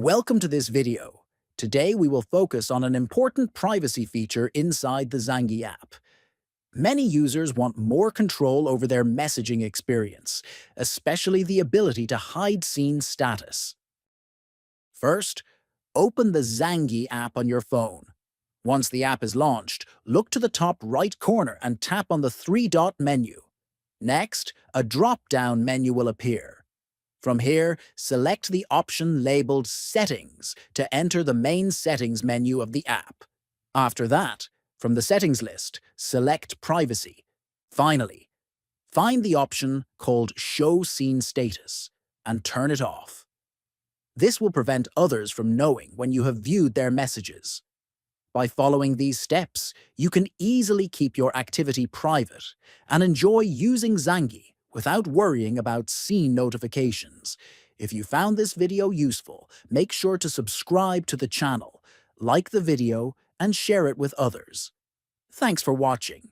Welcome to this video. Today we will focus on an important privacy feature inside the Zangi app. Many users want more control over their messaging experience, especially the ability to hide scene status. First, open the Zangi app on your phone. Once the app is launched, look to the top right corner and tap on the three-dot menu. Next, a drop-down menu will appear. From here, select the option labeled Settings to enter the main settings menu of the app. After that, from the settings list, select Privacy. Finally, find the option called Show Scene Status and turn it off. This will prevent others from knowing when you have viewed their messages. By following these steps, you can easily keep your activity private and enjoy using Zangi without worrying about scene notifications. If you found this video useful, make sure to subscribe to the channel, like the video, and share it with others. Thanks for watching.